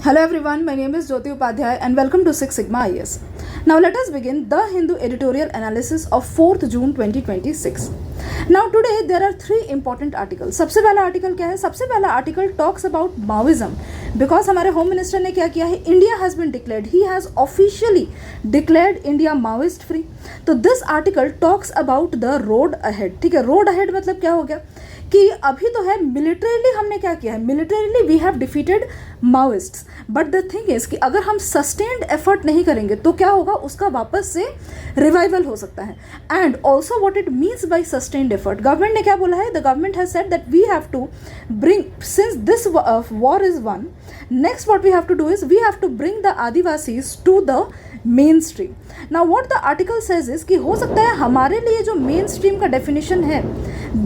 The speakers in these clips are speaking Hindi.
Hello everyone, my name is Jyoti Upadhyay and welcome to Six Sigma IAS. Now let us begin the Hindu editorial analysis of 4th June 2026. Now today there are three important articles. सबसे पहला आर्टिकल क्या है? सबसे पहला article talks about Maoism because हमारे होम मिनिस्टर ने क्या किया है? India has been declared, he has officially declared India Maoist free. तो this article talks about the road ahead. ठीक है, road ahead मतलब क्या हो गया कि अभी तो है मिलिटरीली हमने क्या किया है, militarily we have defeated Maoists, but the thing is कि अगर हम सस्टेन्ड एफर्ट नहीं करेंगे तो क्या होगा, उसका वापस से रिवाइवल हो सकता है. And also what it means by sustained effort, government ने क्या बोला है, the government has said that we have to bring, since this war is won, next what we have to do is we have to bring the Adivasis to the mainstream. Now what the article says is कि हो सकता है हमारे लिए जो mainstream का definition है,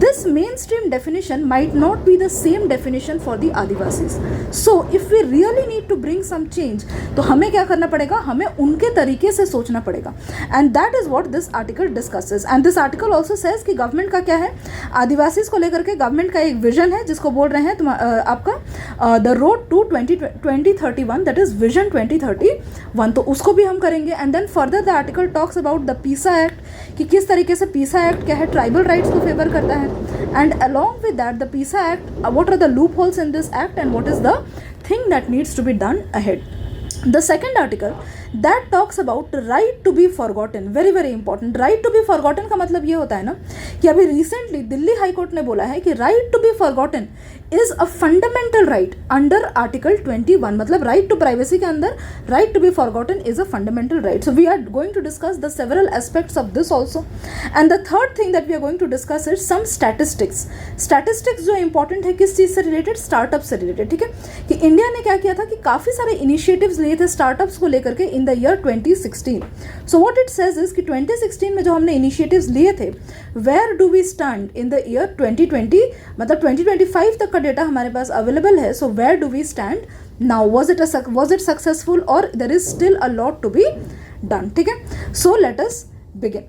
this mainstream definition might not be the same definition for the Adivasis. So if we really need to bring some change, तो हमें क्या करना पड़ेगा, हमें उनके तरीके से सोचना पड़ेगा. And that is what this article discusses. And this article also says कि गवर्नमेंट का क्या है, आदिवासीज को लेकर के गवर्नमेंट का एक विजन है जिसको बोल रहे हैं आपका the road to 2031, that is vision 2031, तो उसको भी हम करेंगे. And then further the article talks about the पीसा एक्ट कि किस तरीके से पीसा एक्ट क्या है, ट्राइबल राइट्स को फेवर करता है. And along with that the पीसा act, what are the loopholes in this act and what is the thing that needs to be done ahead. The second article that talks about right to be forgotten, very very important. right to be forgotten का मतलब ये होता है ना कि अभी recently दिल्ली हाई कोर्ट ने बोला है कि right to be forgotten is a fundamental right under article 21, मतलब right to privacy के अंदर right to be forgotten is a fundamental right. So we are going to discuss the several aspects of this also. And the third thing that we are going to discuss is some statistics. Statistics जो important है किस चीज़ से related, startup से related. ठीक है कि इंडिया ने क्या किया था कि काफ़ी सारे इनिशिएटिव्स लिए थे स्टार्टअप्स को लेकर के in the year 2016. So what it says is कि 2016 में जो हमने इनिशिएटिव्स लिए थे, where do we stand in the year 2020, मतलब 2025 तक का डेटा हमारे पास अवेलेबल है. So where do we stand now, was it successful और there is still a lot to be done. ठीक है, so let us begin.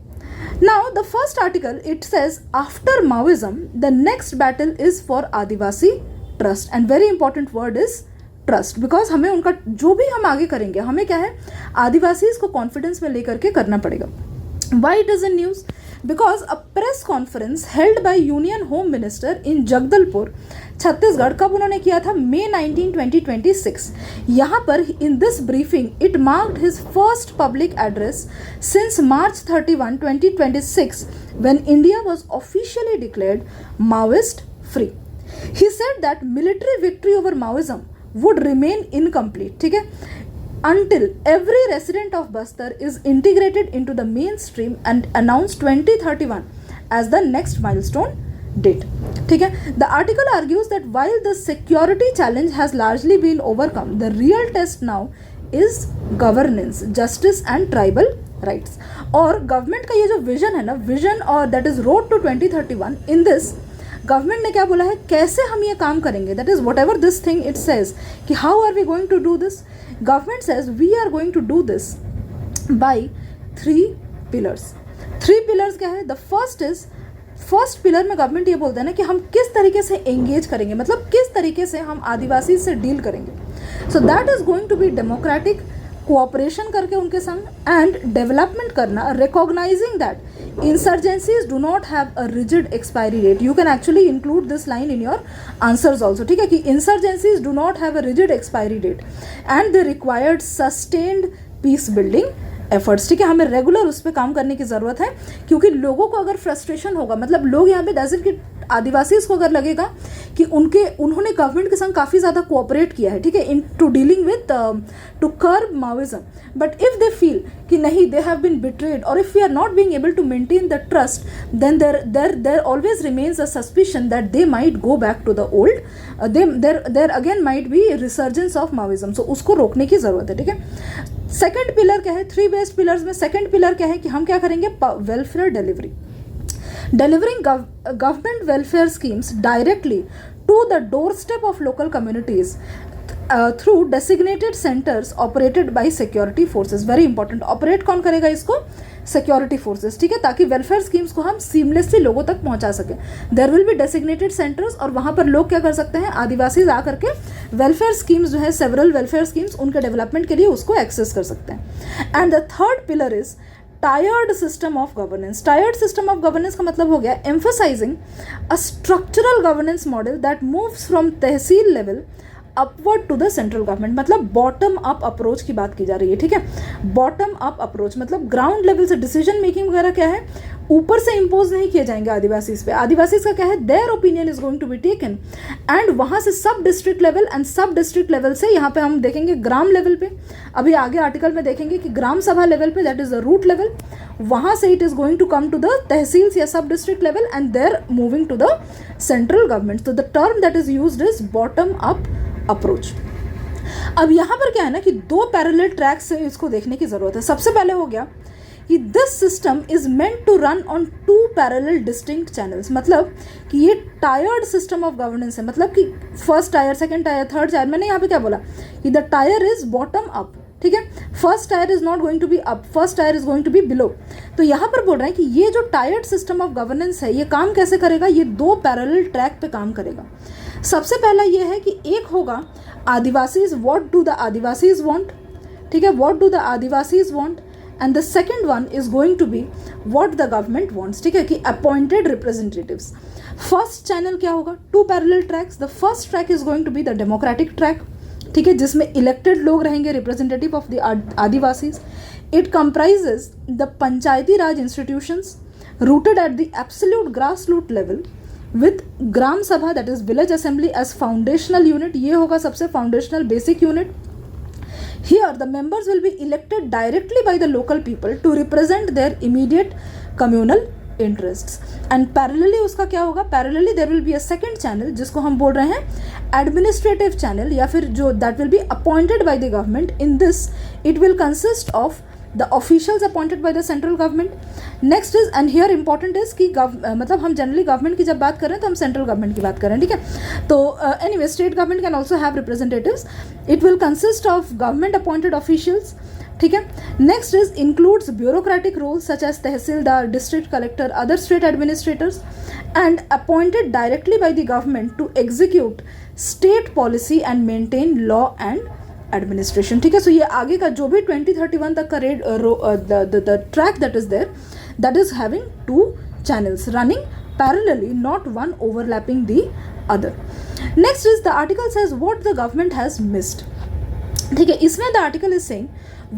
Now the first article it says after Maoism the next battle is for Adivasi trust, and very important word is trust, because हमें उनका जो भी हम आगे करेंगे हमें क्या है, आदिवासीज को कॉन्फिडेंस में लेकर के करना पड़ेगा. Why it is in news, because a press conference held by union home minister in Jagdalpur Chhattisgarh, कब उन्होंने किया था, May 19, 2026. यहाँ पर in this briefing it marked his first public address since March 31, 2026 when India was officially declared Maoist free. He said that military victory over Maoism would remain incomplete, ठीक है, until every resident of Bastar is integrated into the mainstream and announced 2031 as the next milestone date. ठीक है, the article argues that while the security challenge has largely been overcome, the real test now is governance, justice and tribal rights. और गवर्नमेंट का ये जो विजन है ना, विजन और that is road to 2031, in this government ने क्या बोला है, कैसे हम ये काम करेंगे, that is whatever this thing it says कि how are we going to do this. Government says we are going to do this by 3 pillars. 3 pillars क्या है, द फर्स्ट पिलर में गवर्नमेंट ये बोलते हैं ना कि हम किस तरीके से एंगेज करेंगे, मतलब किस तरीके से हम आदिवासी से डील करेंगे. So that is going to be democratic, cooperation करके उनके संग, एंड डेवलपमेंट करना, recognising that insurgencies do not have a rigid expiry date. You can actually include this line in your answers also. ठीक है कि insurgencies do not have a rigid expiry date and they required sustained peace building efforts. ठीक है, हमें रेगुलर उस पर काम करने की ज़रूरत है, क्योंकि लोगों को अगर फ्रस्ट्रेशन होगा, मतलब लोग यहाँ पे डजन कि आदिवासीज को अगर लगेगा कि उन्होंने गवर्नमेंट के संग काफ़ी ज़्यादा कोऑपरेट किया है, ठीक है, into dealing with to curb Maoism, but if they feel कि नहीं, दे हैव बीन बिट्रेड, और if we are not being able to maintain the trust, then there always remains a suspicion that they might go back to the old, there again might be resurgence of Maoism. So उसको रोकने की ज़रूरत है. ठीक है, सेकेंड पिलर क्या है, 3 बेस्ड पिलर्स में सेकेंड पिलर क्या है कि हम क्या करेंगे, welfare delivery, delivering government welfare schemes directly to the doorstep of local communities through designated centers operated by security forces. Very important. Operate कौन करेगा इसको, सिक्योरिटी फोर्सेस, ठीक है, ताकि वेलफेयर स्कीम्स को हम सीमलेसली लोगों तक पहुंचा सकें। There will be designated centres, और वहां पर लोग क्या कर सकते हैं, आदिवासी आ करके वेलफेयर स्कीम्स जो है, सेवरल वेलफेयर स्कीम्स, उनके डेवलपमेंट के लिए उसको एक्सेस कर सकते हैं। And the third pillar is tiered system of governance. Tiered system of governance का मतलब हो गया emphasising a structural governance model that moves from tehsil level upward to the central government. मतलब बॉटम अप अप्रोच की बात की जा रही है, ठीक है। बॉटम अप अप्रोच मतलब ग्राउंड लेवल से डिसीजन मेकिंग वगैरह क्या है, ऊपर से इंपोज नहीं किए जाएंगे आदिवासीज पे। आदिवासीज का क्या है, their opinion is going to be taken, and वहां से sub district level, and sub district level से यहाँ पे हम देखेंगे ग्राम लेवल पे, अभी आगे आर्टिकल में देखेंगे कि ग्राम सभा लेवल पे, that is the root level, वहां से it is going to come to the tehsils या sub district level, and there moving to the central government. तो the term that is used is bottom up approach. अब यहाँ पर क्या है ना कि दो पैरेलल ट्रैक से इसको देखने की जरूरत है। सबसे पहले हो गया कि this system is meant to run on two parallel distinct channels. मतलब कि ये टायर्ड सिस्टम ऑफ गवर्नेंस है, मतलब कि first tier, second tier, third tier. मैंने यहाँ पे क्या बोला कि the tier is bottom up, ठीक है। First tier is not going to be up, first tier is going to be below. तो यहाँ पर बोल रहे हैं कि ये जो टायर्ड सिस्टम ऑफ गवर्नेंस है, ये काम कैसे करेगा, ये दो पैरेलल ट्रैक पे काम करेगा। सबसे पहला ये है कि एक होगा Adivasis, what do the Adivasis want, ठीक है, what do the Adivasis want, and the second one is going to be what the government wants, ठीक है, कि अपॉइंटेड रिप्रेजेंटेटिव्स। फर्स्ट चैनल क्या होगा, two parallel tracks. The first track is going to be the democratic track, ठीक है, जिसमें इलेक्टेड लोग रहेंगे, representative of the Adivasis. It comprises the panchayati raj institutions rooted at the absolute grass root level with gram sabha, that is village assembly as foundational unit. ये होगा सबसे foundational basic unit. Here the members will be elected directly by the local people to represent their immediate communal interests. And parallelly उसका क्या होगा, parallelly there will be a second channel जिसको हम बोल रहे हैं administrative channel, या फिर जो that will be appointed by the government. In this it will consist of the officials appointed by the central government. Next is, and here important is कि मतलब हम जनरली गवर्नमेंट की जब बात करें तो हम सेंट्रल गवर्नमेंट की बात करें, ठीक है। तो anyway state government can also have representatives. It will consist of government appointed officials, ठीक है। Next is includes bureaucratic roles such as tahsildar, district collector, other state administrators, and appointed directly by the government to execute state policy and maintain law and administration, ठीक है। सो ये आगे का जो भी 2031 तक का the track that is there, that is having two channels running parallelly, not one overlapping the other. Next is the article says what the government has missed, ठीक है। इसमें the article is saying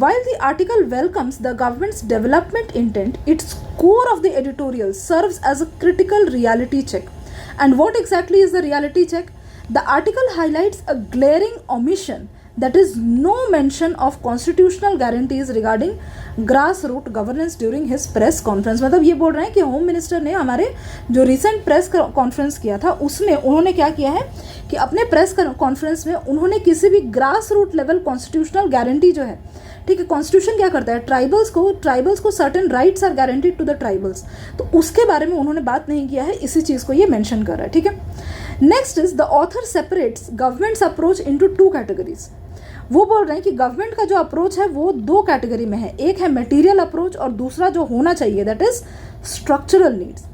while the article welcomes the government's development intent, its core of the editorial serves as a critical reality check. And what exactly is the reality check? The article highlights a glaring omission, that is no mention of constitutional guarantees regarding grassroots governance during his press conference. मतलब ये बोल रहे हैं कि होम मिनिस्टर ने हमारे जो रिसेंट प्रेस कॉन्फ्रेंस किया था उसमें उन्होंने क्या किया है कि अपने प्रेस कॉन्फ्रेंस में उन्होंने किसी भी grass root level constitutional guarantee जो है, ठीक है, कॉन्स्टिट्यूशन क्या करता है, ट्राइबल्स को certain rights are guaranteed to the tribals, तो उसके बारे में उन्होंने बात नहीं किया है, इसी चीज़ को ये मेंशन कर रहा है, ठीक है। Next is the author separates governments approach into two categories. वो बोल रहे हैं कि गवर्नमेंट का जो अप्रोच है वो दो कैटेगरी में है, एक है मटेरियल अप्रोच और दूसरा जो होना चाहिए that is structural needs.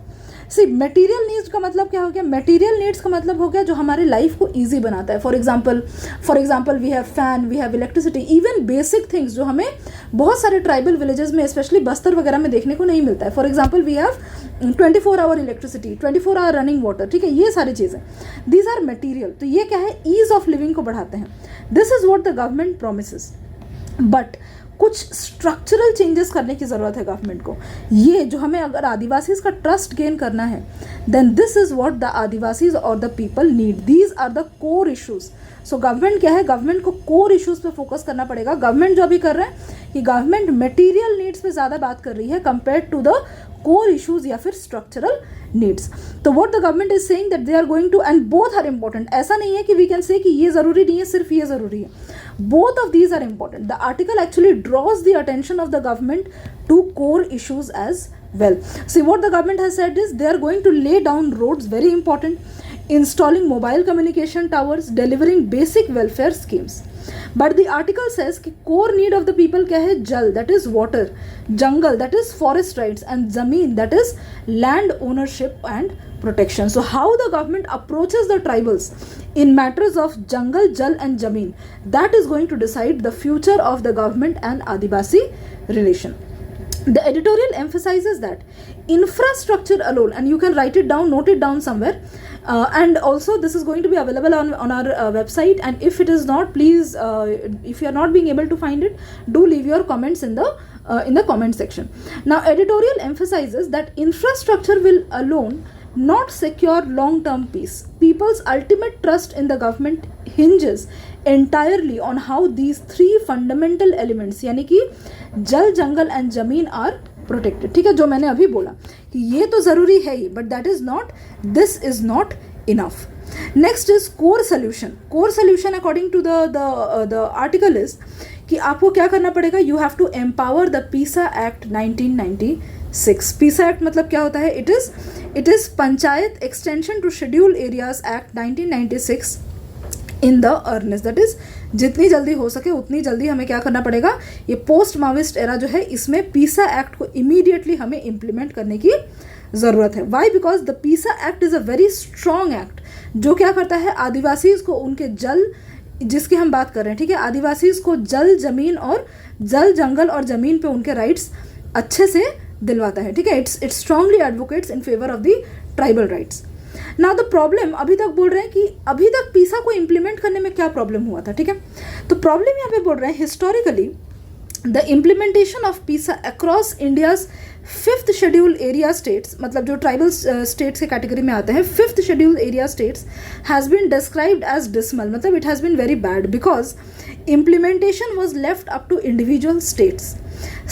C material needs का मतलब क्या हो गया, मटेरियल नीड्स का मतलब हो गया जो हमारे लाइफ को ईजी बनाता है। For example we have fan, we have electricity, even basic things जो हमें बहुत सारे ट्राइबल विलेजेस में स्पेशली बस्तर वगैरह में देखने को नहीं मिलता है। For example we have 24 hour electricity, 24 hour running water, ठीक है, ये सारी चीज़ें दीज आर मटीरियल। तो ये क्या है, ईज ऑफ लिविंग को बढ़ाते हैं। This is what the government promises, but कुछ स्ट्रक्चरल चेंजेस करने की ज़रूरत है गवर्नमेंट को। ये जो हमें अगर आदिवासीज का ट्रस्ट गेन करना है then this is what the Adivasis और the people need, these are the core issues. So government क्या है, गवर्नमेंट को कोर इश्यूज पे फोकस करना पड़ेगा। गवर्नमेंट जो अभी कर रहा है कि गवर्नमेंट मटेरियल नीड्स पे ज़्यादा बात कर रही है compare to the core issues या फिर स्ट्रक्चरल नीड्स। तो what the government is saying that they are going to, and both are important. ऐसा नहीं है कि वी कैन से कि ये ज़रूरी नहीं है, सिर्फ ये ज़रूरी है, both of these are important. The article actually draws the attention of the government to core issues as well. See what the government has said is they are going to lay down roads, very important. installing mobile communication towers, delivering basic welfare schemes. But the article says कि core need of the people क्या है? जल, that is water, jungle, that is forest rights, and zameen, that is land ownership and protection. So how the government approaches the tribals in matters of jungle, jal and zameen, that is going to decide the future of the government and Adivasi relation. The editorial emphasizes that infrastructure alone, and you can write it down, note it down somewhere, and also this is going to be available on our website, and if it is not, please, if you are not being able to find it, do leave your comments in the comment section. Now editorial emphasizes that infrastructure will alone not secure long-term peace. People's ultimate trust in the government hinges entirely on how these three fundamental elements यानी कि जल, जंगल एंड जमीन आर प्रोटेक्टेड. ठीक है, जो मैंने अभी बोला कि ये तो ज़रूरी है ही, but that is not, this is not enough. Next is core solution. Core solution according to the article is कि आपको क्या करना पड़ेगा? You have to empower the पीसा एक्ट 1996. पीसा एक्ट मतलब क्या होता है? It is panchayat extension to schedule areas act 1996 in the earnest. That is जितनी जल्दी हो सके उतनी जल्दी हमें क्या करना पड़ेगा? ये पोस्ट माओइस्ट एरा जो है, इसमें पीसा एक्ट को इमीडिएटली हमें इम्प्लीमेंट करने की ज़रूरत है. वाई? बिकॉज द पीसा act is a very strong act जो क्या करता है? आदिवासीज़ को उनके जल, जिसकी हम बात कर रहे हैं, ठीक है, आदिवासीज़ को जल, जमीन और जल, जंगल और ज़मीन पे उनके राइट्स अच्छे से दिलवाता है. ठीक है, it's strongly advocates in favour of the tribal rights. Now the problem, अभी तक बोल रहे हैं कि अभी तक पीसा को इम्प्लीमेंट करने में क्या प्रॉब्लम हुआ था. ठीक है, तो प्रॉब्लम यहाँ पे बोल रहे हैं historically the implementation of Pisa across India's 5th schedule area states, मतलब जो ट्राइबल स्टेट्स के कैटेगरी में आते हैं, 5th schedule area states has been described as dismal. मतलब it has been very bad because implementation was left up to individual states.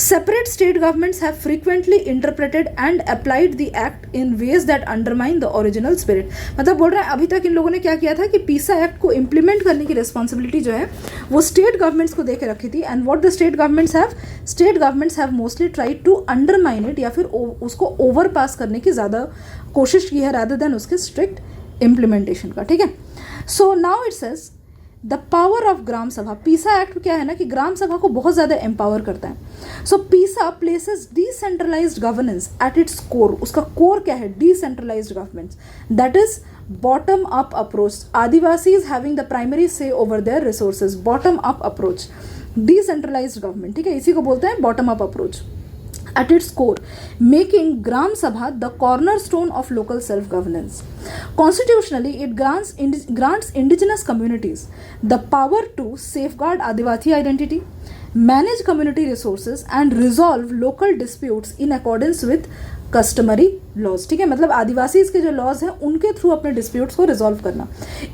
Separate state governments have frequently interpreted and applied the act in ways that undermine the original spirit. मतलब बोल रहे हैं अभी तक इन लोगों ने क्या किया था कि पीसा एक्ट को इम्प्लीमेंट करने की रिस्पॉन्सिबिलिटी जो है वो स्टेट गवर्नमेंट्स को दे के रखी थी. And what the state governments have mostly tried to undermine it, या फिर उसको ओवर पास करने की ज़्यादा कोशिश की है रादर देन उसके स्ट्रिक्ट इम्प्लीमेंटेशन का. ठीक है, so now it says the power of gram sabha. PESA act क्या है ना कि ग्राम सभा को बहुत ज़्यादा एम्पावर करता है. So PESA places decentralized governance at its core. उसका कोर क्या है? Decentralized governments, that is bottom up approach. Adivasis having the primary say over their resources. Bottom up approach, decentralized government. ठीक है, इसी को बोलते हैं bottom up approach. At its core, making Gram Sabha the cornerstone of local self-governance. Constitutionally, it grants indigenous communities the power to safeguard Adivasi identity, manage community resources, and resolve local disputes in accordance with customary laws. ठीक है, मतलब आदिवासीज के जो लॉज हैं उनके थ्रू अपने डिस्प्यूट्स को रिजॉल्व करना.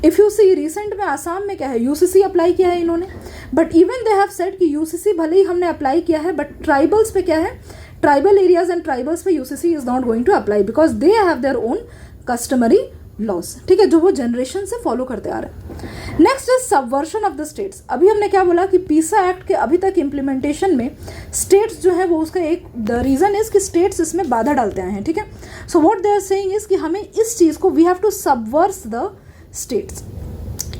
इफ़ यू सी रिसेंट में आसाम में क्या है? यूसीसी अप्लाई किया है इन्होंने, but even they have said कि यूसीसी भले ही हमने अप्लाई किया है, बट ट्राइबल्स पे क्या है? ट्राइबल एरियाज एंड ट्राइबल्स पे UCC is not going to apply because they have their own customary laws. ठीक है, जो वो जनरेशन से फॉलो करते आ रहे हैं. Next is subversion of the states. अभी हमने क्या बोला कि पीसा एक्ट के अभी तक इम्प्लीमेंटेशन में स्टेट्स जो है वो उसका एक द रीज़न इज कि स्टेट्स इसमें बाधा डालते आए हैं. ठीक है, so what they are saying is कि हमें इस चीज़ को we have to subvert the states.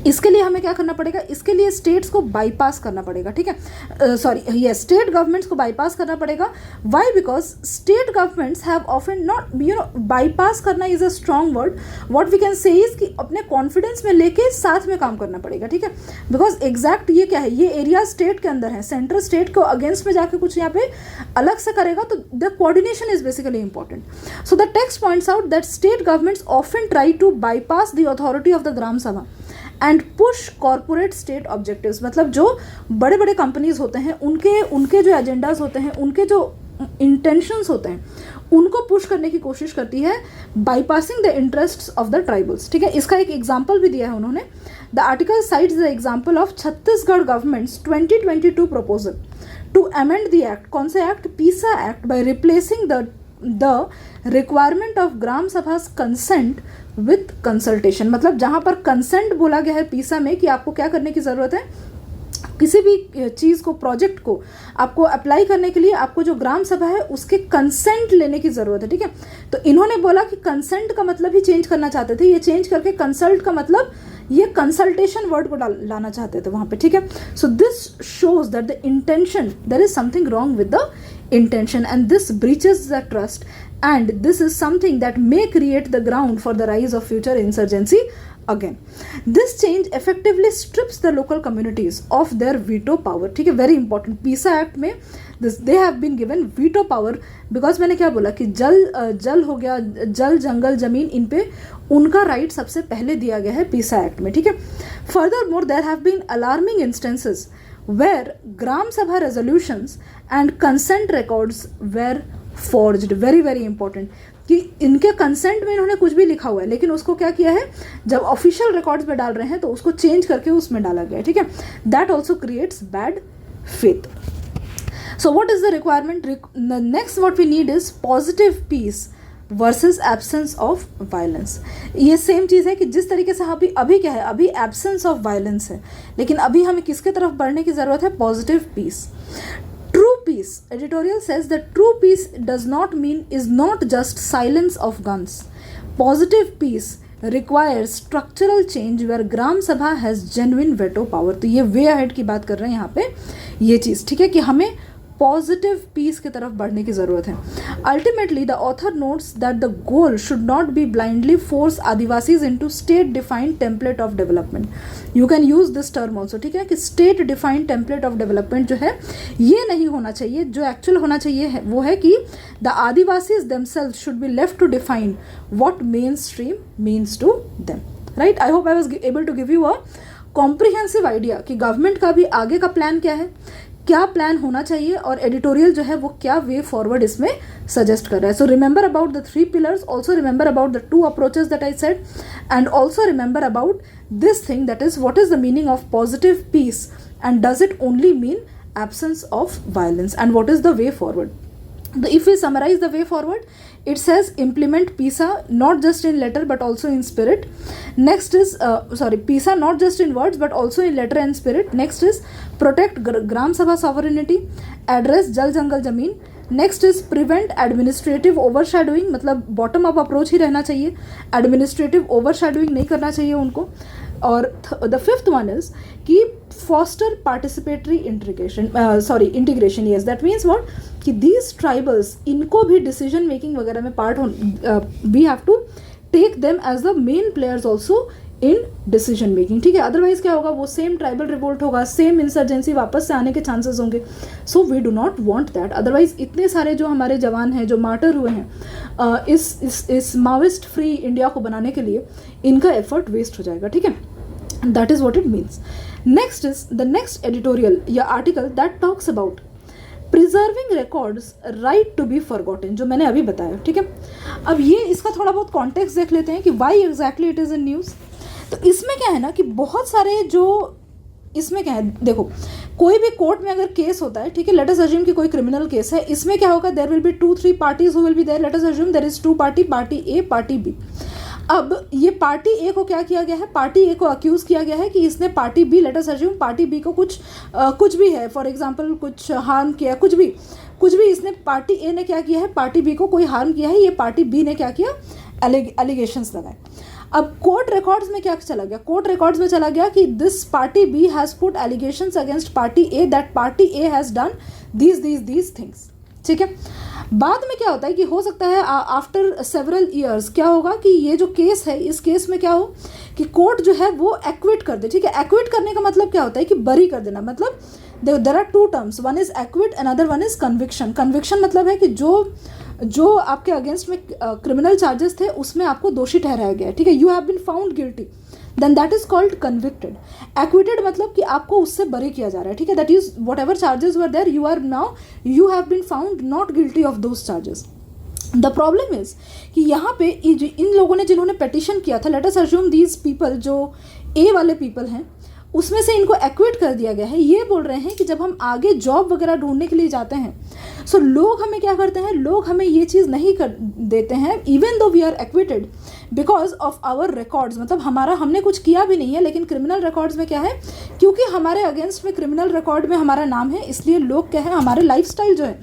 इसके लिए हमें क्या करना पड़ेगा? इसके लिए स्टेट्स को बाईपास करना पड़ेगा. ठीक है, सॉरी, ये स्टेट गवर्नमेंट्स को बाईपास करना पड़ेगा. Why? Because state governments have often not, you know, bypass करना is a strong word. What we can say is कि अपने कॉन्फिडेंस में लेके साथ में काम करना पड़ेगा. ठीक है, बिकॉज एग्जैक्ट ये क्या है? ये एरिया स्टेट के अंदर है. सेंट्रल स्टेट को अगेंस्ट में जाके कुछ यहाँ पे अलग से करेगा तो the coordination is basically important. So the text points out that state governments often try to bypass the authority of the Gram Sabha and push corporate state objectives. मतलब जो बड़े बड़े कंपनीज होते हैं उनके जो एजेंडाज होते हैं, उनके जो इंटेंशंस होते हैं, उनको पुश करने की कोशिश करती है bypassing the interests of the tribals. ठीक है, इसका एक एग्जाम्पल भी दिया है उन्होंने. The article cites the example of Chhattisgarh government's 2022 proposal to amend the act. कौन सा act? PESA act. By replacing the requirement of Gram Sabha's consent with consultation. मतलब जहाँ पर कंसेंट बोला गया है पीसा में कि आपको क्या करने की ज़रूरत है? किसी भी चीज़ को, प्रोजेक्ट को आपको अप्लाई करने के लिए आपको जो ग्राम सभा है उसके कंसेंट लेने की ज़रूरत है, ठीक है। तो इन्होंने बोला कि कंसेंट का मतलब ही चेंज करना चाहते थे, ये चेंज करके कंसल्ट का मतलब ये कंसल्टेशन वर्ड को लाना चाहते थे वहाँ पे, ठीक है। So this shows that the intention, there is something wrong with the intention and this breaches the trust and this is something that may create the ground for the rise of future insurgency again. This change effectively strips the local communities of their veto power, ठीक है, very important. PISA Act में they have been given veto power because मैंने क्या बोला कि जल हो गया, जल जंगल जमीन, इन पे उनका राइट सबसे पहले दिया गया है PISA Act में, ठीक है. Furthermore, there have been alarming instances where Gram Sabha resolutions and consent records were forged. Very very important कि इनके कंसेंट में इन्होंने कुछ भी लिखा हुआ है लेकिन उसको क्या किया है, जब ऑफिशियल रिकॉर्ड्स में डाल रहे हैं तो उसको चेंज करके उसमें डाला गया है, ठीक है. That also creates bad faith. So what is the requirement? Next what we need is positive peace versus absence of violence. ये सेम चीज़ है कि जिस तरीके से अभी क्या है, अभी एब्सेंस ऑफ वायलेंस है, लेकिन अभी हमें किसके तरफ बढ़ने की ज़रूरत है? Positive peace. True peace, editorial says that true peace does not mean is not just silence of guns. Positive peace requires structural change where Gram Sabha has genuine veto power. तो ये वे अहेड की बात कर रहे हैं यहाँ पे ये चीज़, ठीक है, कि हमें पॉजिटिव पीस की तरफ बढ़ने की ज़रूरत है. Ultimately the author notes that the goal should not be blindly force Adivasis into state defined template of development. You can use this term also, ठीक है, कि state defined template of development जो है ये नहीं होना चाहिए. जो एक्चुअल होना चाहिए है वो है कि the Adivasis themselves should be left to define what mainstream means to them. Right. I hope I was able to give you a comprehensive idea कि गवर्नमेंट का भी आगे का प्लान क्या है, क्या प्लान होना चाहिए, और एडिटोरियल जो है वो क्या वे फॉरवर्ड इसमें सजेस्ट कर रहा है. So remember about the 3 pillars, also remember about the 2 approaches that I said, and also remember about this thing, that is what is the meaning of positive peace and does it only mean absence of violence, and what is the way forward. If we summarize the way forward, it says implement PISA not just in letter but also in spirit. Next is PISA not just in words but also in letter and spirit. Next is protect Gram Sabha sovereignty, address Jal Jangal Jameen. Next is prevent administrative overshadowing, मतलब bottom up approach ही रहना चाहिए, administrative overshadowing नहीं करना चाहिए उनको. और द फिफ्थ वन इज कि foster participatory integration. Yes, that means what, कि दीज ट्राइबल्स, इनको भी डिसीजन मेकिंग वगैरह में पार्ट हो, we have to take them as the main players also in decision making, ठीक है. अदरवाइज क्या होगा, वो सेम ट्राइबल रिवोल्ट होगा, सेम इंसर्जेंसी वापस से आने के चांसेस होंगे. So we do not want that. Otherwise इतने सारे जो हमारे जवान हैं जो मार्टर हुए हैं इस माओइस्ट फ्री इंडिया को बनाने के लिए, इनका एफर्ट वेस्ट हो जाएगा, ठीक है. That is what it means. Next is the next editorial या article that talks about preserving records right to be forgotten, जो मैंने अभी बताया, ठीक है. अब ये इसका थोड़ा बहुत कॉन्टेक्स्ट देख लेते हैं कि why exactly it is in news. तो इसमें क्या है ना कि बहुत सारे जो इसमें क्या है, देखो कोई भी कोर्ट में अगर केस होता है, ठीक है, लेट अस अज्यूम कि कोई क्रिमिनल केस है, इसमें क्या होगा, there will be 2-3 parties who will be there. Let us assume there is 2 party A, party B. अब ये पार्टी ए को क्या किया गया है, पार्टी ए को अक्यूज किया गया है कि इसने party B, let us assume party B को कुछ भी है, फॉर एग्जांपल कुछ हार्म किया, कुछ भी इसने, पार्टी ए ने क्या किया है, पार्टी बी को कोई हार्म किया है, ये पार्टी बी ने क्या किया, एलिगेशंस लगाए. अब कोर्ट रिकॉर्ड्स में क्या चला गया, कोर्ट रिकॉर्ड्स में चला गया कि this party B has put allegations against party A that party A has done these things, ठीक है. बाद में क्या होता है कि हो सकता है आफ्टर सेवरल ईयर्स क्या होगा कि ये जो केस है, इस केस में क्या हो कि कोर्ट जो है वो एक्विट कर दे, ठीक है. एक्विट करने का मतलब क्या होता है कि बरी कर देना. मतलब there are 2 terms, one is acquit, another one is conviction. Conviction मतलब है कि जो आपके अगेंस्ट में क्रिमिनल चार्जेस थे उसमें आपको दोषी ठहराया गया है, ठीक है. You have been found guilty, then that is called convicted. Acquitted मतलब कि आपको उससे बरी किया जा रहा है, ठीक है. That is whatever charges were there, you have been found not guilty of those charges. The problem is कि यहाँ पे इन लोगों ने जिन्होंने पेटिशन किया था, late us assume these people, जो ए वाले पीपल हैं, उसमें से इनको एक्विट कर दिया गया है. ये बोल रहे हैं कि जब हम आगे जॉब वगैरह ढूंढने के लिए जाते हैं सो लोग हमें क्या करते हैं, लोग हमें ये चीज़ नहीं कर देते हैं even though we are acquitted because of our records, मतलब हमने कुछ किया भी नहीं है लेकिन क्रिमिनल रिकॉर्ड्स में क्या है, क्योंकि हमारे अगेंस्ट में क्रिमिनल रिकॉर्ड में हमारा नाम है, इसलिए लोग क्या है, हमारे लाइफस्टाइल जो है,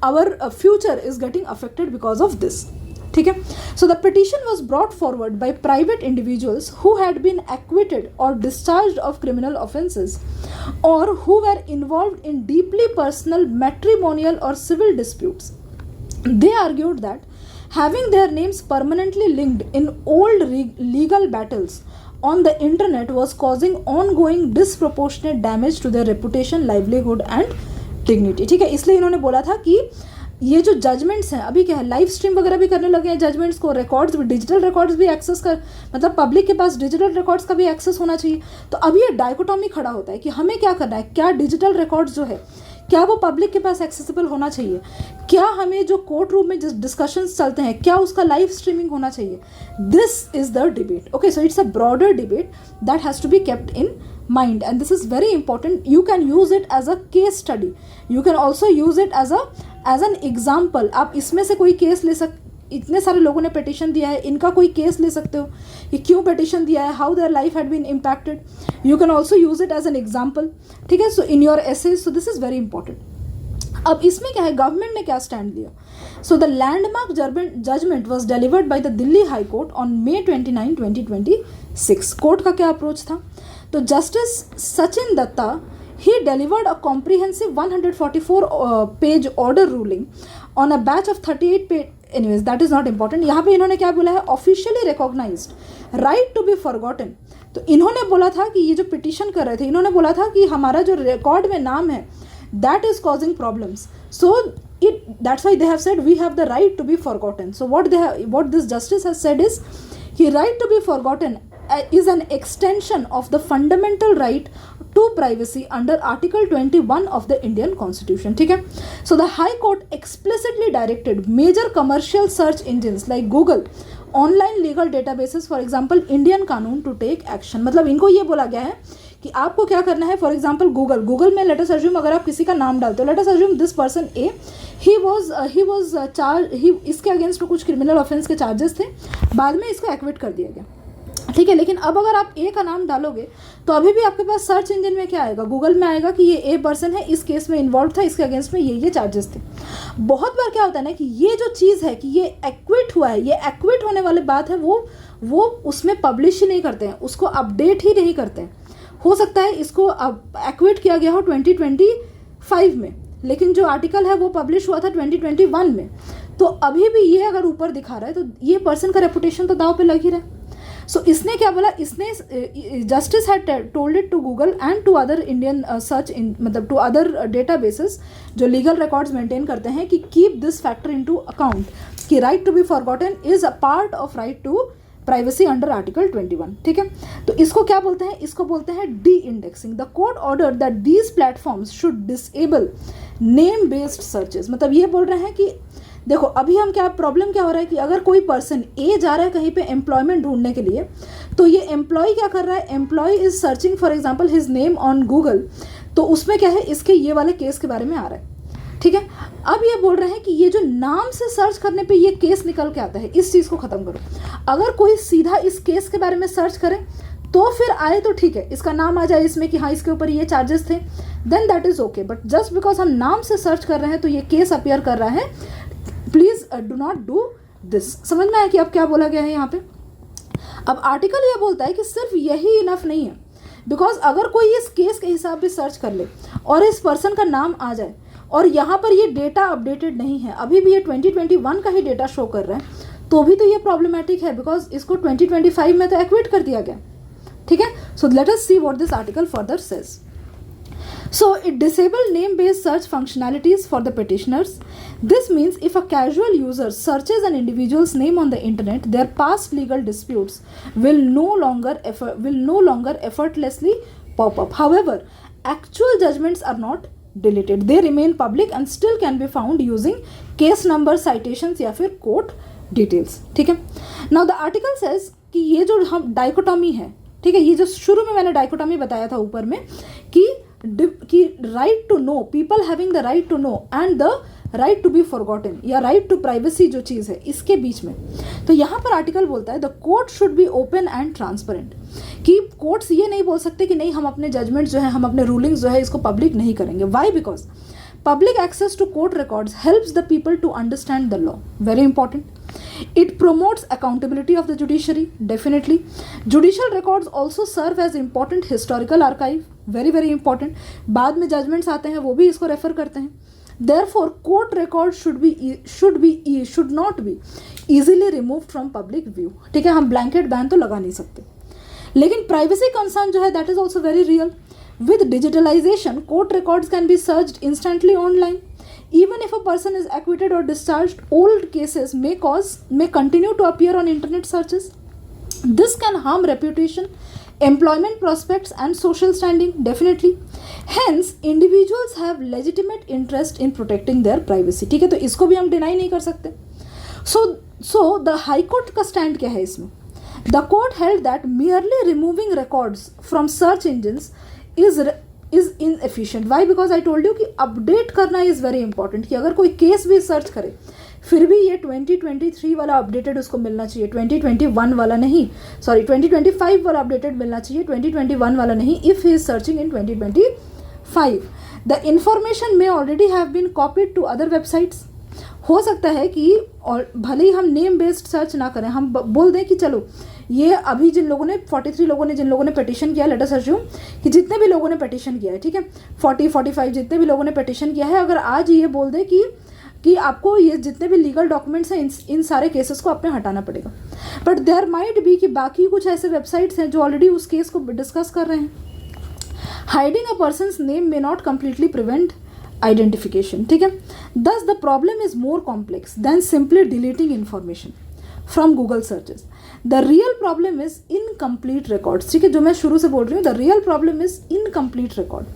our future is getting affected because of this. ठीक है, so the petition was brought forward by private individuals who had been acquitted और डिस्चार्ज ऑफ क्रिमिनल ऑफेंसेज और who were involve in deeply personal matrimonial और civil disputes. They argued that having their names permanently linked in old legal battles on the internet was causing ongoing disproportionate damage to their reputation, livelihood and dignity। ठीक है, इसलिए इन्होंने बोला था कि ये जो जजमेंट्स हैं, अभी क्या है, लाइव स्ट्रीम वगैरह भी करने लगे हैं जजमेंट्स को, रिकॉर्ड्स भी, डिजिटल रिकॉर्ड्स भी एक्सेस कर, मतलब पब्लिक के पास डिजिटल रिकॉर्ड्स का भी एक्सेस होना चाहिए। तो अब ये डायकोटॉमी खड़ा होता है कि हमें क्या करना है, क्या डिजिटल रिकॉर्ड्स जो है क्या वो पब्लिक के पास एक्सेसिबल होना चाहिए, क्या हमें जो कोर्ट रूम में जिस डिस्कशंस चलते हैं क्या उसका लाइव स्ट्रीमिंग होना चाहिए। This is the debate. Okay, so it's a broader debate that has to be kept in mind, and this is very important. You can use it as a case study, you can also use it as an example। आप इसमें से कोई केस ले इतने सारे लोगों ने पिटिशन दिया है, इनका कोई केस ले सकते हो कि क्यों पिटिशन दिया है, how their life had been impacted. You can also use it as an example. ठीक है, so in your essays, so this is very important. अब इसमें क्या है, गवर्नमेंट ने क्या स्टैंड लिया। So the landmark judgment was delivered by the Delhi High Court on May 29, 2026। Court का क्या अप्रोच था, तो justice Sachin Dutta he delivered a comprehensive 144 page order ruling on a batch of 38 page, anyways that is not important। यहाँ पे इन्होंने क्या बोला है, officially recognized right to be forgotten। तो इन्होंने बोला था कि ये जो पिटिशन कर रहे थे, इन्होंने बोला था कि हमारा जो रिकॉर्ड में नाम है that is causing problems, so that's why they have said we have the right to be forgotten। so what this justice has said is कि right to be forgotten is an extension of the fundamental right to privacy under Article 21 of the Indian Constitution। ठीक है, so the High Court explicitly directed major commercial search engines like Google, online legal databases for example Indian कानून to take action। मतलब इनको ये बोला गया है कि आपको क्या करना है। फॉर एग्जाम्पल गूगल में लेट अस अज्यूम अगर आप किसी का नाम डालते हो, late us assume this person A, he was इसके अगेंस्ट कुछ क्रिमिनल ऑफेंस के चार्जेस थे, बाद में इसको एक्विट कर दिया गया। ठीक है, लेकिन अब अगर आप ए का नाम डालोगे तो अभी भी आपके पास सर्च इंजन में क्या आएगा, गूगल में आएगा कि ये ए पर्सन है, इस केस में इन्वॉल्व था, इसके अगेंस्ट में ये चार्जेस थे। बहुत बार क्या होता है ना कि ये जो चीज़ है कि ये एक्विट हुआ है, ये एक्विट होने वाली बात है, वो उसमें पब्लिश ही नहीं करते हैं, उसको अपडेट ही नहीं करते हैं। हो सकता है इसको अब एक्विट किया गया हो 2025 में, लेकिन जो आर्टिकल है वो पब्लिश हुआ था 2021 में, तो अभी भी ये अगर ऊपर दिखा रहा है तो ये पर्सन का रेपुटेशन तो दाव पे लग ही रहा है। सो इसने क्या बोला, इसने justice had told it to Google and to other Indian search मतलब टू अदर डेटाबेसेस जो लीगल रिकॉर्ड्स मेंटेन करते हैं कि keep this factor into account कि right to be forgotten is a part of right to privacy under article 21। ठीक है, तो इसको क्या बोलते हैं, इसको बोलते हैं D indexing. The court order that these platforms should disable name based searches. मतलब ये बोल रहे हैं कि देखो अभी हम क्या प्रॉब्लम क्या हो रहा है कि अगर कोई पर्सन ए जा रहा है कहीं पे एम्प्लॉयमेंट ढूंढने के लिए, तो ये एम्प्लॉय क्या कर रहा है, employer is searching for example his name on Google, तो उसमें क्या है, इसके ये वाले केस के बारे में आ रहा है। ठीक है, अब ये बोल रहे हैं कि ये जो नाम से सर्च करने पे ये केस निकल के आता है, इस चीज़ को ख़त्म करो। अगर कोई सीधा इस केस के बारे में सर्च करे तो फिर आए तो ठीक है, इसका नाम आ जाए इसमें कि हाँ इसके ऊपर ये चार्जेस थे, then that is okay. But just because हम नाम से सर्च कर रहे हैं तो ये केस अपीयर कर रहा है, please do not do this. समझ में आया कि अब क्या बोला गया है यहाँ पे। अब आर्टिकल ये बोलता है कि सिर्फ यही इनफ नहीं है, बिकॉज अगर कोई इस केस के हिसाब से सर्च कर ले और इस पर्सन का नाम आ जाए और यहाँ पर ये डेटा अपडेटेड नहीं है, अभी भी ये 2021 का ही डेटा शो कर रहा है, तो भी तो ये प्रॉब्लमेटिक है, बिकॉज इसको 2025 में तो एक्विट कर दिया गया। ठीक है, so let us see what this article further says. So it disabled name-based search functionalities for the petitioners. This means if a casual user searches an individual's name on the internet, their past legal disputes will no longer effortlessly pop up. However, actual judgments are not deleted. They remain public and still can be found using case number, citations या फिर court details. ठीक है. Now the article says कि ये जो हम डाइकोटॉमी है, ठीक है, ये जो शुरू में मैंने डाइकोटॉमी बताया था ऊपर में कि right to know, people having the right to know and the right to be forgotten या राइट टू प्राइवेसी जो चीज़ है इसके बीच में। तो यहाँ पर आर्टिकल बोलता है the court should be open and transparent, कि कोर्ट्स ये नहीं बोल सकते कि नहीं हम अपने जजमेंट जो है, हम अपने रूलिंग्स जो है इसको पब्लिक नहीं करेंगे। Why? Because public access to court records helps the people to understand the law. Very important. It promotes accountability of the judiciary. Definitely. Judicial records also serve as important historical archive. Very very important. बाद में judgments आते हैं वो भी इसको रेफर करते हैं। Therefore, court records should not be easily removed from public view. ठीक है, हम blanket ban तो लगा नहीं सकते, लेकिन privacy concern जो है that is also very real. With digitalization, court records can be searched instantly online. Even if a person is acquitted or discharged, old cases may continue to appear on internet searches. This can harm reputation, employment prospects, and social standing. Definitely. Hence, individuals have legitimate interest in protecting their privacy. ठीक है, तो इसको भी हम डिनाई नहीं कर सकते. So the High Court का स्टैंड क्या है इसमें? The court held that merely removing records from search engines is inefficient. Why? Because I told you कि अपडेट करना इज़ वेरी इंपॉर्टेंट, कि अगर कोई केस भी सर्च करे फिर भी ये 2023 वाला अपडेटेड उसको मिलना चाहिए, 2021 वाला नहीं, सॉरी 2025 वाला अपडेटेड मिलना चाहिए, 2021 वाला नहीं, if he is searching in 2025. The information may already have been copied to other websites. हो सकता है कि और भले ही हम नेम बेस्ड सर्च ना करें, हम बोल दें कि चलो ये अभी जिन लोगों ने 43 लोगों ने जिन लोगों ने पिटिशन किया, लेट अस अस्यूम कि जितने भी लोगों ने पिटिशन किया है, ठीक है, 40-45 जितने भी लोगों ने पिटिशन किया है, अगर आज ये बोल दे कि आपको ये जितने भी लीगल डॉक्यूमेंट्स हैं इन सारे केसेस को आपने हटाना पड़ेगा, बट देयर माइट बी कि बाकी कुछ ऐसे वेबसाइट्स हैं जो ऑलरेडी उस केस को डिस्कस कर रहे हैं. Hiding a person's name may not completely prevent identification. ठीक है, thus the problem is more complex than simply deleting information from Google searches. The real problem is incomplete records. ठीक है, जो मैं शुरू से बोल रही हूँ, the real problem is incomplete record.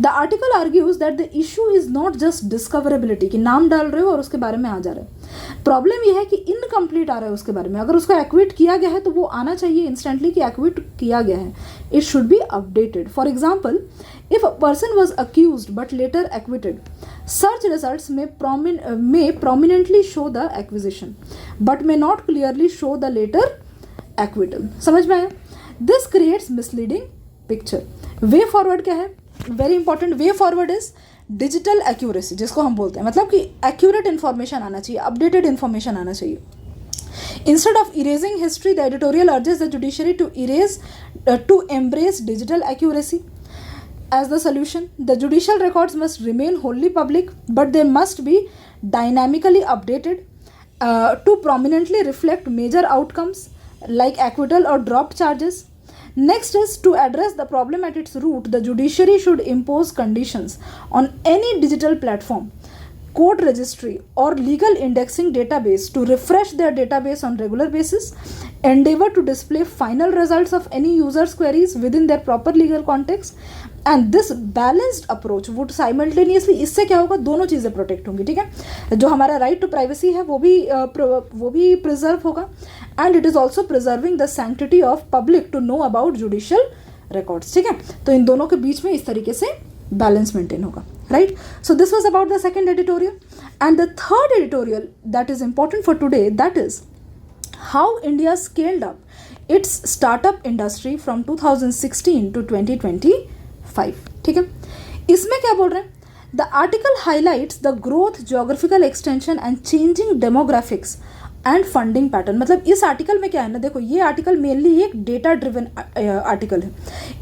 The article argues that the issue is not just discoverability, कि नाम डाल रहे हो और उसके बारे में आ जा रहे हैं. प्रॉब्लम यह है कि इनकम्प्लीट आ रहा है उसके बारे में. अगर उसको एक्विट किया गया है तो वो आना चाहिए इंस्टेंटली कि एक्विट किया गया है. It should be updated. For example, if a person was accused but later acquitted, search results may prominently show the accusation but may not clearly show the later acquittal. समझ में आया? This creates misleading picture. Way forward क्या है? Very important. Way forward is digital accuracy, जिसको हम बोलते हैं, मतलब कि accurate information आना चाहिए, updated information आना चाहिए. Instead of erasing history, the editorial urges the judiciary to embrace digital accuracy. As the solution, the judicial records must remain wholly public, but they must be dynamically updated to prominently reflect major outcomes like acquittal or dropped charges. Next is to address the problem at its root. The judiciary should impose conditions on any digital platform, court registry or legal indexing database to refresh their database on regular basis, endeavor to display final results of any user's queries within their proper legal context, and this balanced approach would simultaneously, इससे क्या होगा, दोनों चीज़ें प्रोटेक्ट होंगी. ठीक है, जो हमारा राइट टू प्राइवेसी है वो भी प्रिजर्व होगा, and it is also preserving the sanctity of public to know about judicial records. ठीक है, तो इन दोनों के बीच में इस तरीके से बैलेंस मेंटेन होगा. Right, so this was about the second editorial. And the third editorial that is important for today, that is how India scaled up it's startup industry from 2016 to 2025. ठीक है, इसमें क्या बोल रहे हैं? The article highlights the growth, geographical extension and changing demographics and funding pattern. मतलब इस आर्टिकल में क्या है ना, देखो ये आर्टिकल मेनली एक डेटा ड्रिवन आर्टिकल है.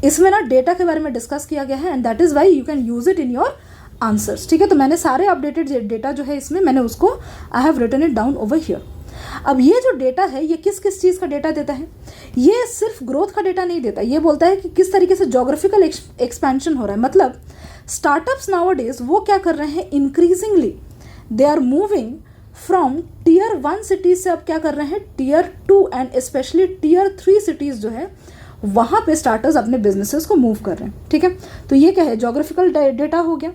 इसमें ना डेटा के बारे में डिस्कस किया गया है, and that is why you can use it in your answers. ठीक है, तो मैंने सारे अपडेटेड डेटा जो है इसमें मैंने उसको I have written it down over here. अब ये जो डेटा है ये किस किस चीज़ का डेटा देता है? ये सिर्फ ग्रोथ का डेटा नहीं देता, ये बोलता है कि किस तरीके से जोग्राफिकल एक्सपेंशन हो रहा है. मतलब स्टार्टअप्स नाउअडेज वो क्या कर रहे हैं, increasingly they are moving from tier 1 cities से अब क्या कर रहे हैं, tier 2 and specially tier 3 cities जो है वहाँ पे स्टार्टर्स अपने बिजनेसेस को मूव कर रहे हैं. ठीक है, तो ये क्या है, जोग्राफिकल डेटा हो गया.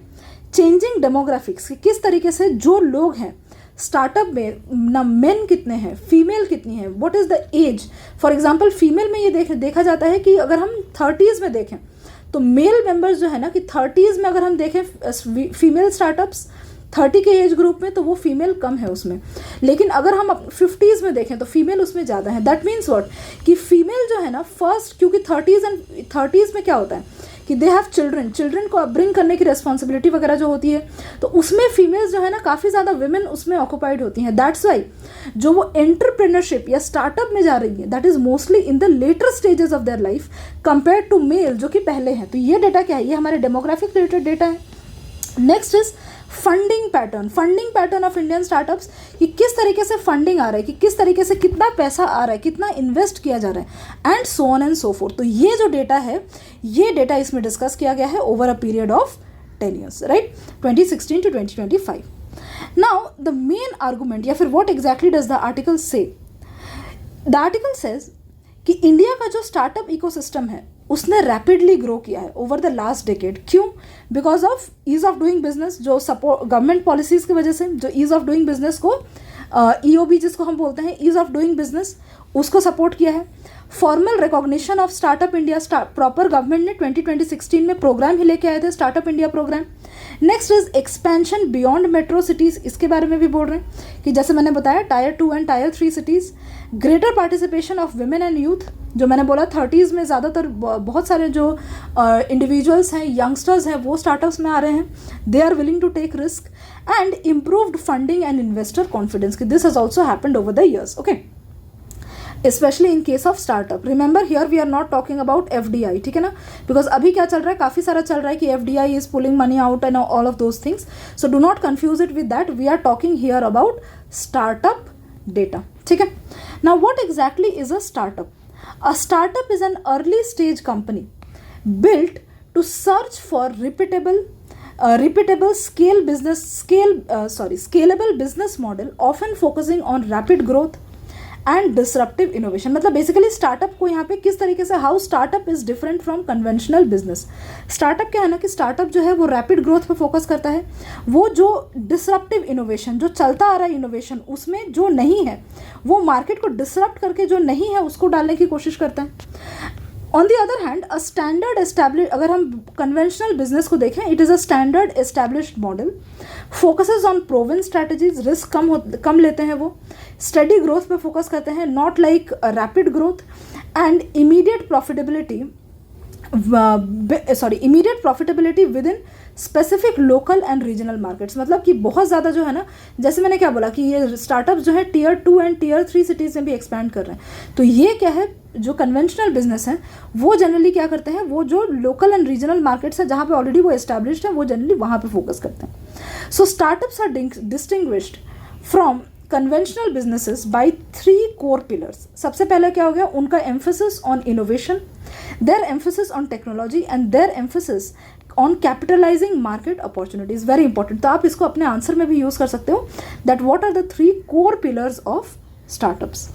चेंजिंग डेमोग्राफिक्स, किस तरीके से जो लोग हैं स्टार्टअप में ना, मेन कितने हैं, फीमेल कितनी है, what is the age. For example female में ये देखा जाता है कि अगर हम 30s में देखें तो मेल मेंबर्स जो है ना कि 30s में अगर हम देखें फीमेल स्टार्टअप्स 30 के एज ग्रुप में तो वो फीमेल कम है उसमें, लेकिन अगर हम 50s में देखें तो फीमेल उसमें ज़्यादा है। दैट मीन्स व्हाट, कि फीमेल जो है ना फर्स्ट, क्योंकि 30s में क्या होता है कि दे हैव चिल्ड्रन को अपब्रिंग करने की रिस्पॉन्सिबिलिटी वगैरह जो होती है, तो उसमें फीमेल्स जो है ना काफ़ी ज़्यादा विमेन उसमें ऑक्यूपाइड होती हैं। दैट्स वाई जो वो एंटरप्रेन्योरशिप या स्टार्टअप में जा रही है that is mostly in the later stages of their life compare to male जो कि पहले हैं। तो ये डेटा क्या है, ये हमारे डेमोग्राफिक रिलेटेड डेटा है। Next is funding pattern of Indian startups, कि किस तरीके से फंडिंग आ रहा है, कि किस तरीके से कितना पैसा आ रहा है, कितना इन्वेस्ट किया जा रहा है, and so on and so fourth. तो ये जो डेटा है, ये डेटा इसमें डिस्कस किया गया है over a period of 10 years, right, 2016 to 2025. Now the main argument, या फिर what exactly does the article से, द आर्टिकल सेज कि इंडिया का जो स्टार्टअप इकोसिस्टम है उसने रैपिडली ग्रो किया है ओवर द लास्ट डेकेड। क्यों? Because of ease of doing business, जो सपोर्ट गवर्नमेंट पॉलिसीज़ की वजह से, जो ईज ऑफ डूइंग बिजनेस को EOB जिसको हम बोलते हैं, ईज ऑफ डूइंग बिजनेस, उसको सपोर्ट किया है। Formal recognition of startup India, proper government ने 2016 में प्रोग्राम ही लेके आए थे, startup India program. Next is expansion beyond metro cities, इसके बारे में भी बोल रहे हैं कि जैसे मैंने बताया Tier 2 and Tier 3 cities. Greater participation of women and youth, जो मैंने बोला 30s में ज़्यादातर बहुत सारे जो इंडिविजुअल्स हैं, यंगस्टर्स हैं, वो स्टार्टअप्स में आ रहे हैं, they are willing to take risk. And improved funding and investor confidence, कि this has also happened over the years, okay, specially in case of startup. Remember here we are not talking about FDI, ठीक है ना, बिकॉज अभी क्या चल रहा है, काफ़ी सारा चल रहा है कि FDI is pulling money out and all of those things, so do not confuse it with that. We are talking here about startup data, ठीक है। Now what exactly is a startup? A startup is an early stage company built to search for scalable business model, often focusing on rapid growth and disruptive innovation. मतलब बेसिकली स्टार्टअप को यहाँ पे किस तरीके से, how startup is different from conventional business. Startup क्या है ना कि स्टार्टअप जो है वो रैपिड ग्रोथ पे फोकस करता है, वो जो डिसरप्टिव इनोवेशन, जो चलता आ रहा है इनोवेशन, उसमें जो नहीं है वो मार्केट को डिसरप्ट करके जो नहीं है उसको डालने की कोशिश करता है। On the other hand a standard establish, अगर हम कन्वेंशनल बिजनेस को देखें, it is a standard established model, focuses on proven strategies, risk कम लेते हैं, वो स्टडी ग्रोथ पे फोकस करते हैं, not like rapid growth, and immediate profitability within specific local and regional markets. मतलब कि बहुत ज़्यादा जो है ना, जैसे मैंने क्या बोला कि ये स्टार्टअप जो है Tier 2 एंड Tier 3 सिटीज़ में भी एक्सपैंड कर रहे हैं। तो ये क्या है, जो कन्वेंशनल बिजनेस है वो जनरली क्या करते हैं, वो जो लोकल एंड रीजनल मार्केट्स है जहाँ पे ऑलरेडी वो एस्टैब्लिश्ड है, वो जनरली वहाँ पे फोकस करते हैं। So startups are distinguished from conventional businesses by 3 core pillars. सबसे पहले क्या हो गया, उनका emphasis on innovation, their emphasis on technology and their emphasis on capitalizing market opportunities. Very important, तो आप इसको अपने आंसर में भी यूज कर सकते हो, that what are the 3 core pillars of startups.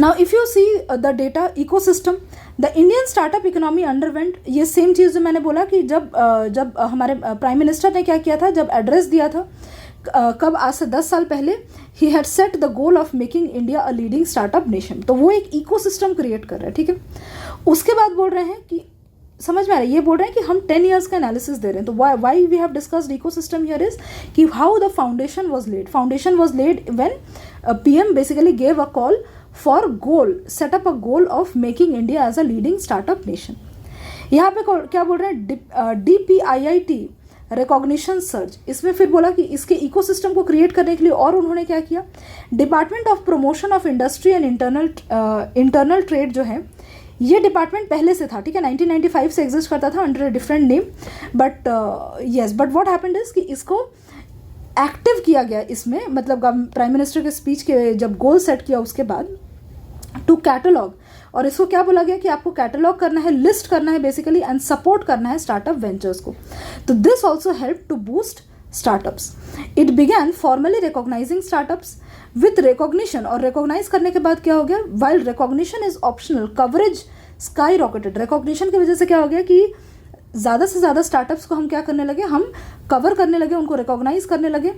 Now if you see the data ecosystem, the Indian startup economy underwent, ये सेम चीज़ जो मैंने बोला कि जब हमारे प्राइम मिनिस्टर ने क्या किया था, जब एड्रेस दिया था, कब, आज से 10 साल पहले, he had set the goal of making India a leading startup nation. तो वो एक इकोसिस्टम क्रिएट कर रहा है, ठीक है। उसके बाद बोल रहे हैं कि, समझ में आ रहा है, ये बोल रहे हैं कि हम 10 years का एनालिसिस दे रहे हैं। तो why we have discussed ecosystem here is that how the foundation was laid when PM basically gave a call for goal, set up a goal of making India as a leading startup nation. यहाँ पे क्या बोल रहे हैं, DPIIT रिकॉग्निशन सर्च, इसमें फिर बोला कि इसके इकोसिस्टम को क्रिएट करने के लिए और उन्होंने क्या किया, department of promotion of industry and internal trade जो है, ये डिपार्टमेंट पहले से था, ठीक है, 1995 से एग्जिस्ट करता था under a different name, but but what happened is कि इसको एक्टिव किया गया इसमें, मतलब प्राइम मिनिस्टर के स्पीच के जब गोल सेट किया उसके बाद, टू कैटलॉग, और इसको क्या बोला गया कि आपको कैटलॉग करना है, लिस्ट करना है बेसिकली, एंड सपोर्ट करना है स्टार्टअप वेंचर्स को। तो this also help to boost startups. It began formally recognizing startups with recognition, और रिकॉग्नाइज करने के बाद क्या हो गया, while recognition is optional, coverage skyrocketed. Recognition की वजह से क्या हो गया कि ज़्यादा से ज़्यादा स्टार्टअप्स को हम क्या करने लगे, हम कवर करने लगे, उनको रिकॉग्नाइज करने लगे,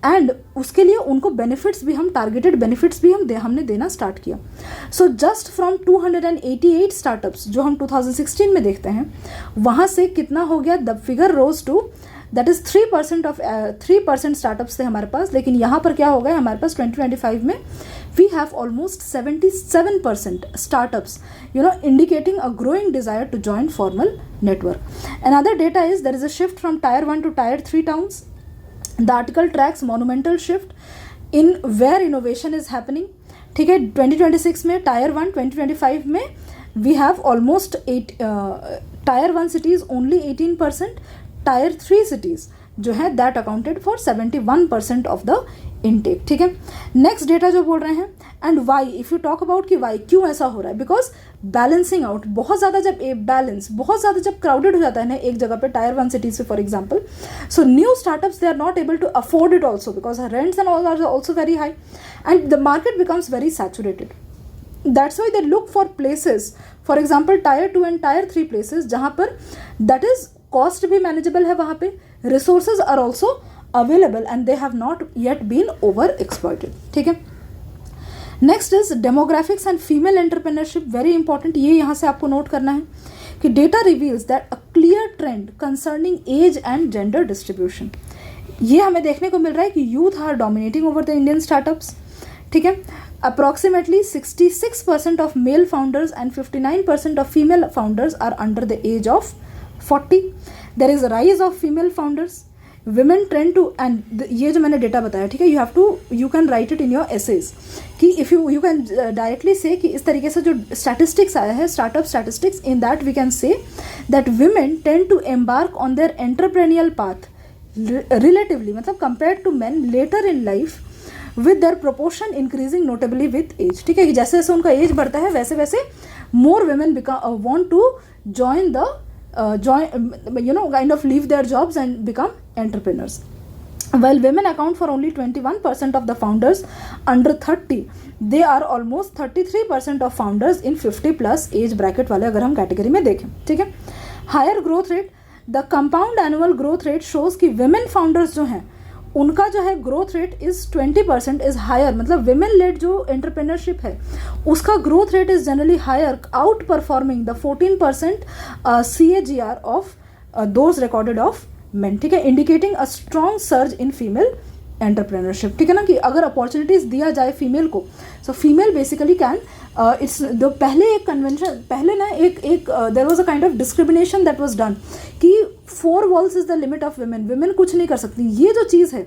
एंड उसके लिए उनको बेनिफिट्स भी, हम टारगेटेड बेनिफिट्स भी हमने देना स्टार्ट किया। सो जस्ट फ्रॉम 288 स्टार्टअप्स जो हम 2016 में देखते हैं, वहाँ से कितना हो गया, the figure rose to that is 3% startups थे हमारे पास, लेकिन यहाँ पर क्या हो गया हमारे पास 2025 में we have almost 77% startups, indicating a growing desire to join formal network. Another data is there is a shift from tier 1 to tier 3 towns. The article tracks monumental shift in where innovation is happening. ठीक है, 2026 में tier 1, 2025 में we have almost tier 1 cities only 18%, tier 3 cities जो है that accounted for 71% of the intake. ठीक है, नेक्स्ट डेटा जो बोल रहे हैं and why, if you talk about कि वाई क्यों ऐसा हो रहा है, बिकॉज बैलेंसिंग आउट बहुत ज़्यादा जब क्राउडेड हो जाता है ना एक जगह पे टायर 1 सिटीज पे for example, so new startups they are not able to afford it also because rents and all are also very high and the market becomes very saturated. That's why they look for places, for example tier 2 and tier 3 places जहाँ पर that is cost भी manageable है, वहाँ पे resources are also available and they have not yet been over exploited. ठीक है, next is demographics and female entrepreneurship, very important. ये यहाँ से आपको नोट करना है कि data reveals that a clear trend concerning age and gender distribution. ये हमें देखने को मिल रहा है कि youth are dominating over the Indian startups. ठीक है, approximately 66% of male founders and 59% of female founders are under the age of 40. There is a rise of female founders. Women trend to, and ये जो मैंने डेटा बताया, ठीक है, you can write it in your essays कि if you can directly say कि इस तरीके से जो statistics आया है startup statistics, in that we can say that women tend to embark on their entrepreneurial path relatively, मतलब compared to men later in life, with their proportion increasing notably with age. ठीक है, जैसे जैसे उनका एज बढ़ता है वैसे वैसे more women want to join kind of leave their jobs and become entrepreneurs. While women account for only 21% of the founders under 30, they are almost 33% of founders in 50 plus age bracket वाले अगर हम कैटेगरी में देखें. ठीक है, higher growth rate, the compound annual growth rate shows कि women founders जो हैं उनका जो है growth rate is 20% is higher, मतलब विमेन लेड जो एंटरप्रेन्योरशिप है उसका growth rate is generally higher, out performing the 14% CAGR of those recorded of men. ठीक है, indicating a strong surge in female entrepreneurship. ठीक है ना, कि अगर अपॉर्चुनिटीज दिया जाए फीमेल को, so female basically can it's the पहले एक कन्वेंशन, पहले ना एक there was a kind of discrimination that was done कि 4 walls is the limit of women कुछ नहीं कर सकती. ये जो चीज़ है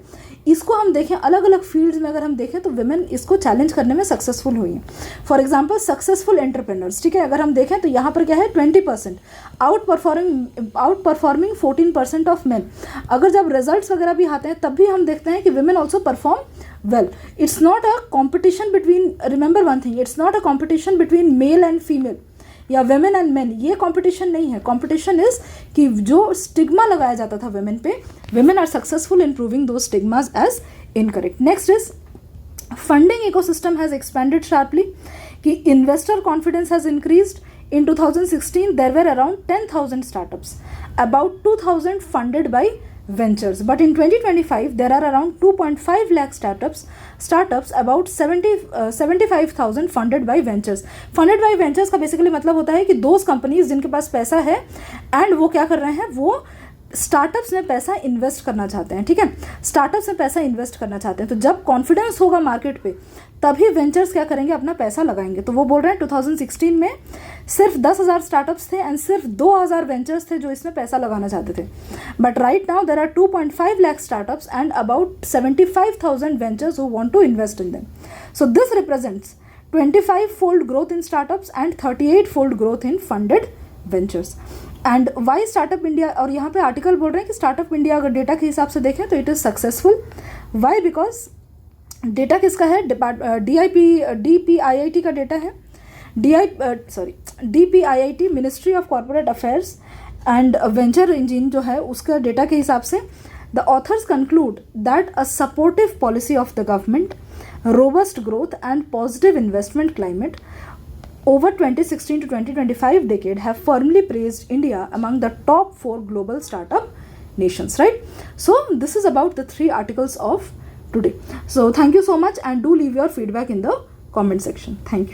इसको हम देखें अलग अलग फील्ड्स में, अगर हम देखें तो विमेन इसको चैलेंज करने में सक्सेसफुल हुई हैं. फॉर एग्जाम्पल सक्सेसफुल एंटरप्रेन्योर्स, ठीक है, अगर हम देखें तो यहाँ पर क्या है 20% आउट परफॉर्मिंग 14% ऑफ मेन. अगर जब रिजल्ट्स वगैरह भी आते हैं तब भी हम देखते हैं कि women also perform well. It's not a competition between, remember one thing, it's not a competition between male and female या women and men. ये competition नहीं है. competition is कि जो stigma लगाया जाता था women पे, women are successful in proving those stigmas as incorrect. Next is funding ecosystem has expanded sharply कि investor confidence has increased. In 2016 there were around 10,000 startups, about 2,000 funded by ventures, but in 2025 there are around 2.5 lakh startups, about 75,000 funded by ventures. funded by ventures का बेसिकली मतलब होता है कि दोज कंपनीज जिनके पास पैसा है एंड वो क्या कर रहे हैं, वो स्टार्टअप्स में पैसा इन्वेस्ट करना चाहते हैं. ठीक है, स्टार्टअप्स में पैसा इन्वेस्ट करना चाहते हैं, तो जब कॉन्फिडेंस होगा मार्केट पे तभी वेंचर्स क्या करेंगे, अपना पैसा लगाएंगे. तो वो बोल रहे हैं 2016 में सिर्फ 10,000 स्टार्टअप्स थे एंड सिर्फ 2,000 वेंचर्स थे जो इसमें पैसा लगाना चाहते थे. But right now there are 2.5 lakh startups and about 75,000 ventures who want to invest in them. So this represents 25-fold growth in startups and 38-fold growth in funded ventures. And why startup India, और यहाँ पे आर्टिकल बोल रहे हैं कि स्टार्टअप इंडिया अगर डेटा के हिसाब से देखें तो it is successful. Why, because data किसका है, DPIIT का डेटा है, DPIIT ministry of corporate affairs and venture engine जो है उसका डेटा के हिसाब से the authors conclude that a supportive policy of the government, robust growth and positive investment climate over 2016 to 2025 decade have firmly praised India among the top 4 global startup nations, right? So this is about the 3 articles of today. So thank you so much and do leave your feedback in the comment section. Thank you.